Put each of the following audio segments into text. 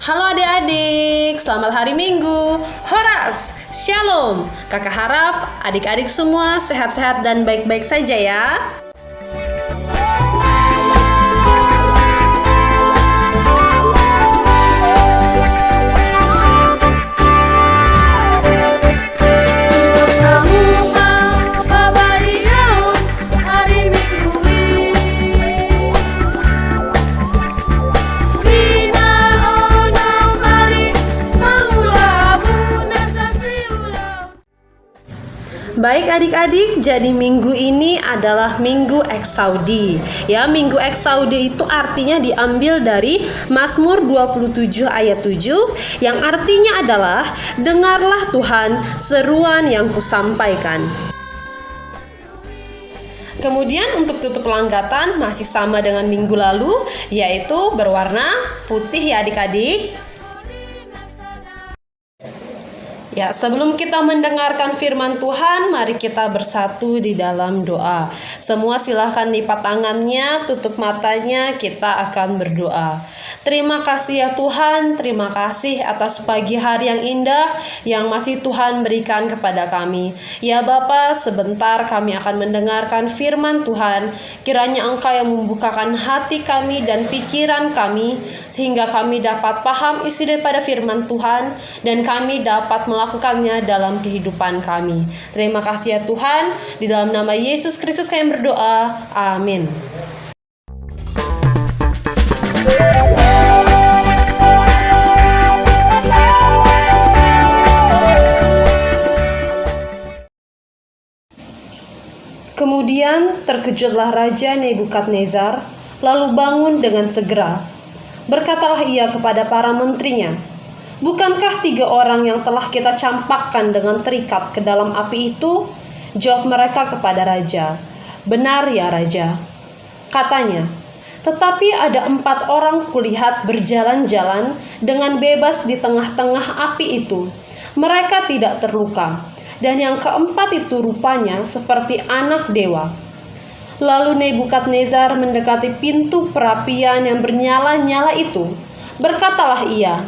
Halo adik-adik, selamat hari Minggu. Horas, Shalom. Kakak harap adik-adik semua sehat-sehat dan baik-baik saja ya. Baik adik-adik, jadi minggu ini adalah Minggu Eksaudi. Ya, Minggu Eksaudi itu artinya diambil dari Mazmur 27 ayat 7 yang artinya adalah dengarlah Tuhan seruan yang kusampaikan. Kemudian untuk tutup langgatan masih sama dengan minggu lalu, yaitu berwarna putih ya adik-adik. Ya, sebelum kita mendengarkan firman Tuhan, mari kita bersatu di dalam doa. Semua silahkan lipat tangannya, tutup matanya, kita akan berdoa. Terima kasih ya Tuhan, terima kasih atas pagi hari yang indah yang masih Tuhan berikan kepada kami. Ya Bapa, sebentar kami akan mendengarkan firman Tuhan. Kiranya Engkau yang membukakan hati kami dan pikiran kami, sehingga kami dapat paham isi daripada firman Tuhan, dan kami dapat melakukannya dalam kehidupan kami. Terima kasih ya Tuhan, di dalam nama Yesus Kristus kami berdoa, amin. Kemudian terkejutlah Raja Nebukadnezar, lalu bangun dengan segera. Berkatalah ia kepada para menterinya, "Bukankah 3 orang yang telah kita campakkan dengan terikat ke dalam api itu?" Jawab mereka kepada raja, "Benar ya Raja." Katanya, "Tetapi ada 4 orang kulihat berjalan-jalan dengan bebas di tengah-tengah api itu. Mereka tidak terluka. Dan yang keempat itu rupanya seperti anak dewa." Lalu Nebukadnezar mendekati pintu perapian yang bernyala-nyala itu. Berkatalah ia,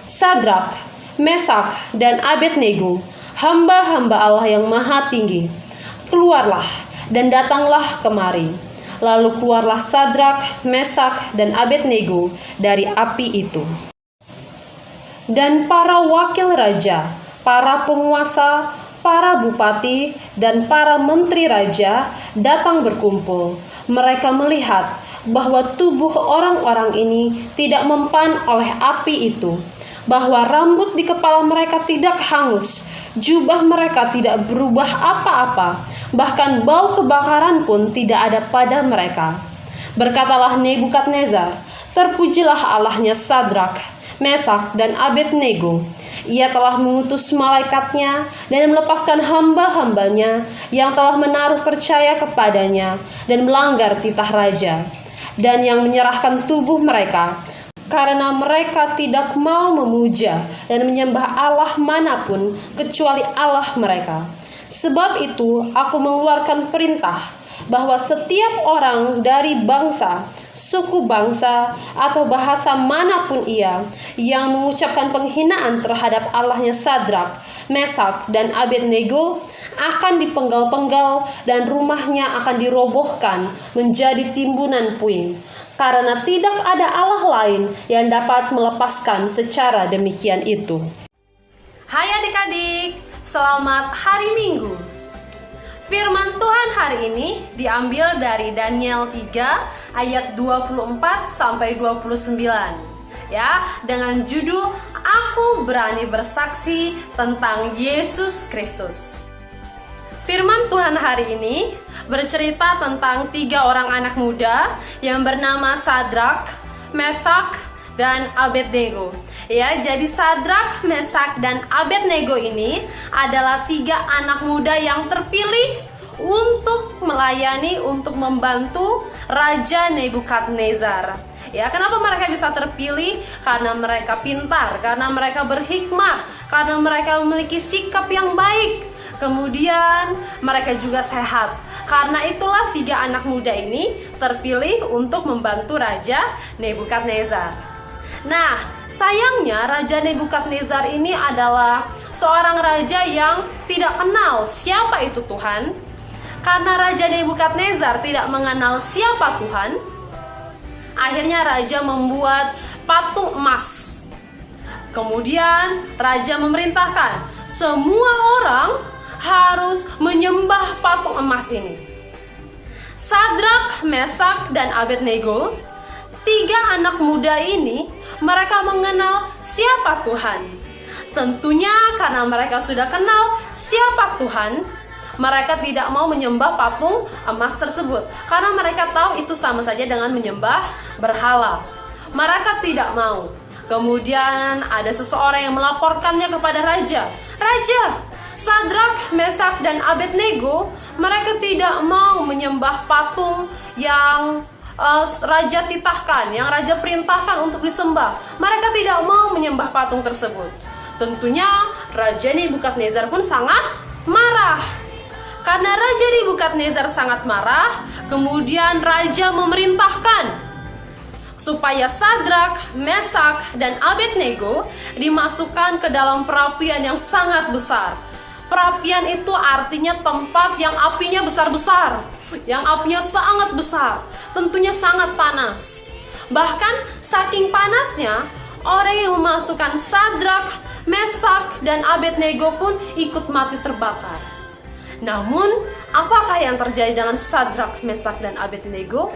"Sadrak, Mesak, dan Abednego, hamba-hamba Allah yang maha tinggi, keluarlah dan datanglah kemari." Lalu keluarlah Sadrak, Mesak, dan Abednego dari api itu. Dan para wakil raja, para penguasa, para bupati, dan para menteri raja datang berkumpul. Mereka melihat bahwa tubuh orang-orang ini tidak mempan oleh api itu, bahwa rambut di kepala mereka tidak hangus, jubah mereka tidak berubah apa-apa, bahkan bau kebakaran pun tidak ada pada mereka. Berkatalah Nebukadnezar, "Terpujilah Allahnya Sadrak, Mesak, dan Abednego. Ia telah mengutus malaikatnya dan melepaskan hamba-hambanya yang telah menaruh percaya kepadanya dan melanggar titah raja, dan yang menyerahkan tubuh mereka, karena mereka tidak mau memuja dan menyembah Allah manapun kecuali Allah mereka. Sebab itu aku mengeluarkan perintah bahwa setiap orang dari bangsa, suku bangsa, atau bahasa manapun ia yang mengucapkan penghinaan terhadap Allahnya Sadrak, Mesak, dan Abednego akan dipenggal-penggal dan rumahnya akan dirobohkan menjadi timbunan puing, karena tidak ada Allah lain yang dapat melepaskan secara demikian itu." Hai adik-adik, selamat hari Minggu. Firman Tuhan hari ini diambil dari Daniel 3 ayat 24 sampai 29. Ya, dengan judul "Aku Berani Bersaksi Tentang Yesus Kristus". Firman Tuhan hari ini bercerita tentang 3 orang anak muda yang bernama Sadrak, Mesak, dan Abednego. Ya, jadi Sadrak, Mesak, dan Abednego ini adalah 3 anak muda yang terpilih untuk melayani, untuk membantu Raja Nebukadnezar. Ya, kenapa mereka bisa terpilih? Karena mereka pintar, karena mereka berhikmat, karena mereka memiliki sikap yang baik. Kemudian mereka juga sehat. Karena itulah 3 anak muda ini terpilih untuk membantu Raja Nebukadnezar. Nah, Sayangnya Raja Nebukadnezar ini adalah seorang raja yang tidak kenal siapa itu Tuhan. Karena Raja Nebukadnezar tidak mengenal siapa Tuhan, akhirnya raja membuat patung emas. Kemudian raja memerintahkan semua orang harus menyembah patung emas ini. Sadrak, Mesak, dan Abednego, 3 anak muda ini, mereka mengenal siapa Tuhan. Tentunya karena mereka sudah kenal siapa Tuhan, mereka tidak mau menyembah patung emas tersebut. Karena mereka tahu itu sama saja dengan menyembah berhala. Mereka tidak mau. Kemudian ada seseorang yang melaporkannya kepada raja. Raja, Sadrak, Mesak, dan Abednego, mereka tidak mau menyembah patung yang raja titahkan, yang raja perintahkan untuk disembah. Mereka tidak mau menyembah patung tersebut. Tentunya Raja Nebukadnezar pun sangat marah. Karena Raja Nebukadnezar sangat marah, kemudian raja memerintahkan supaya Sadrak, Mesak, dan Abednego dimasukkan ke dalam perapian yang sangat besar. Perapian itu artinya tempat yang apinya besar-besar, yang apinya sangat besar, tentunya sangat panas. Bahkan saking panasnya, orang yang memasukkan Sadrak, Mesak, dan Abednego pun ikut mati terbakar. Namun, apakah yang terjadi dengan Sadrak, Mesak, dan Abednego?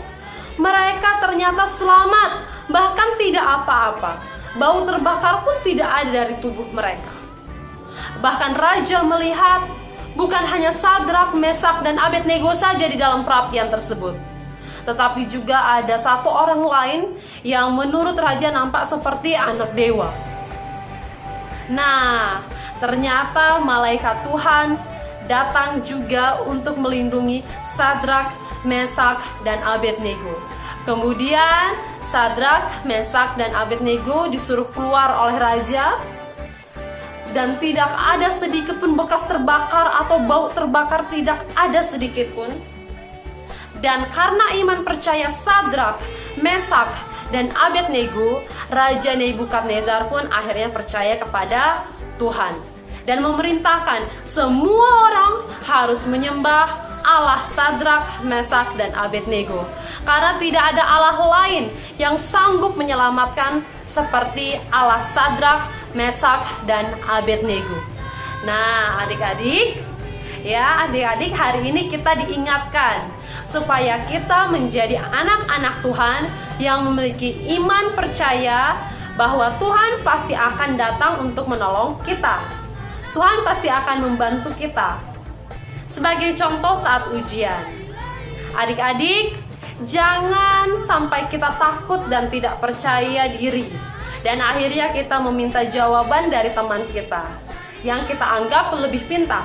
Mereka ternyata selamat, bahkan tidak apa-apa. Bau terbakar pun tidak ada dari tubuh mereka. Bahkan raja melihat bukan hanya Sadrak, Mesak, dan Abednego saja di dalam perapian tersebut, tetapi juga ada 1 orang lain yang menurut raja nampak seperti anak dewa. Nah, ternyata malaikat Tuhan datang juga untuk melindungi Sadrak, Mesak, dan Abednego. Kemudian Sadrak, Mesak, dan Abednego disuruh keluar oleh raja, dan tidak ada sedikit pun bekas terbakar atau bau terbakar, tidak ada sedikit pun. Dan karena iman percaya Sadrak, Mesak, dan Abednego, Raja Nebukadnezar pun akhirnya percaya kepada Tuhan dan memerintahkan semua orang harus menyembah Allah Sadrak, Mesak, dan Abednego. Karena tidak ada Allah lain yang sanggup menyelamatkan seperti Allah Sadrak, Mesak, dan Abednego. Nah, adik-adik, hari ini kita diingatkan supaya kita menjadi anak-anak Tuhan yang memiliki iman percaya bahwa Tuhan pasti akan datang untuk menolong kita. Tuhan pasti akan membantu kita. Sebagai contoh saat ujian, adik-adik, jangan sampai kita takut dan tidak percaya diri, dan akhirnya kita meminta jawaban dari teman kita yang kita anggap lebih pintar.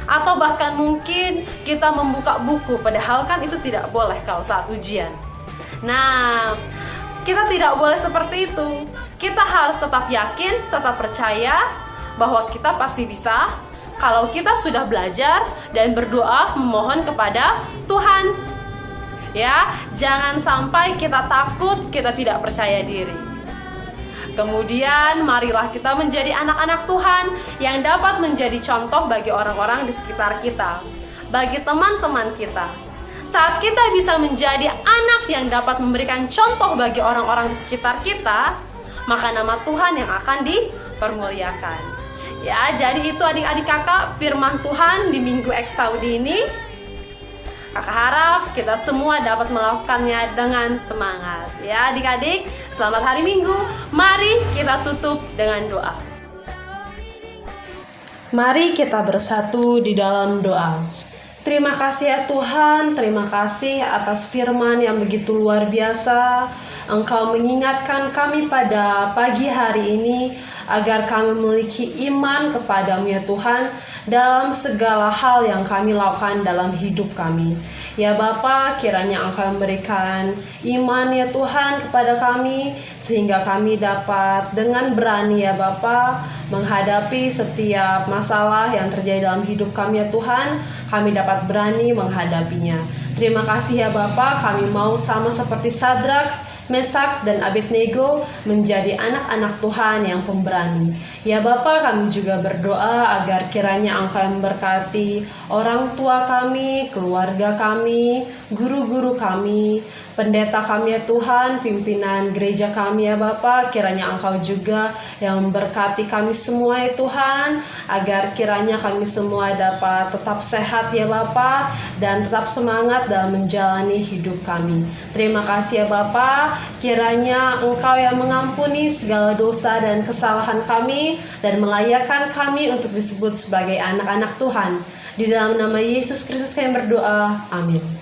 Atau bahkan mungkin kita membuka buku, padahal kan itu tidak boleh kalau saat ujian. Nah, kita tidak boleh seperti itu. Kita harus tetap yakin, tetap percaya bahwa kita pasti bisa kalau kita sudah belajar dan berdoa memohon kepada Tuhan. Ya, jangan sampai kita takut, kita tidak percaya diri. Kemudian marilah kita menjadi anak-anak Tuhan yang dapat menjadi contoh bagi orang-orang di sekitar kita, bagi teman-teman kita. Saat kita bisa menjadi anak yang dapat memberikan contoh bagi orang-orang di sekitar kita, maka nama Tuhan yang akan dipermuliakan. Ya, jadi itu adik-adik kakak firman Tuhan di Minggu Eksaudi ini. Kakak harap kita semua dapat melakukannya dengan semangat. Ya adik-adik, selamat hari Minggu. Mari kita tutup dengan doa. Mari kita bersatu di dalam doa. Terima kasih ya Tuhan, terima kasih atas firman yang begitu luar biasa. Engkau mengingatkan kami pada pagi hari ini agar kami memiliki iman kepadamu ya Tuhan dalam segala hal yang kami lakukan dalam hidup kami. Ya Bapa, kiranya Engkau memberikan iman ya Tuhan kepada kami sehingga kami dapat dengan berani ya Bapa menghadapi setiap masalah yang terjadi dalam hidup kami ya Tuhan. Kami dapat berani menghadapinya. Terima kasih ya Bapa, kami mau sama seperti Sadrak, Mesak, dan Abednego menjadi anak-anak Tuhan yang pemberani. Ya Bapa, kami juga berdoa agar kiranya Engkau yang memberkati orang tua kami, keluarga kami, guru-guru kami, pendeta kami ya Tuhan, pimpinan gereja kami ya Bapa, kiranya Engkau juga yang memberkati kami semua ya Tuhan, agar kiranya kami semua dapat tetap sehat ya Bapa, dan tetap semangat dalam menjalani hidup kami. Terima kasih ya Bapa, kiranya Engkau yang mengampuni segala dosa dan kesalahan kami, dan melayakkan kami untuk disebut sebagai anak-anak Tuhan. Di dalam nama Yesus Kristus kami berdoa, amin.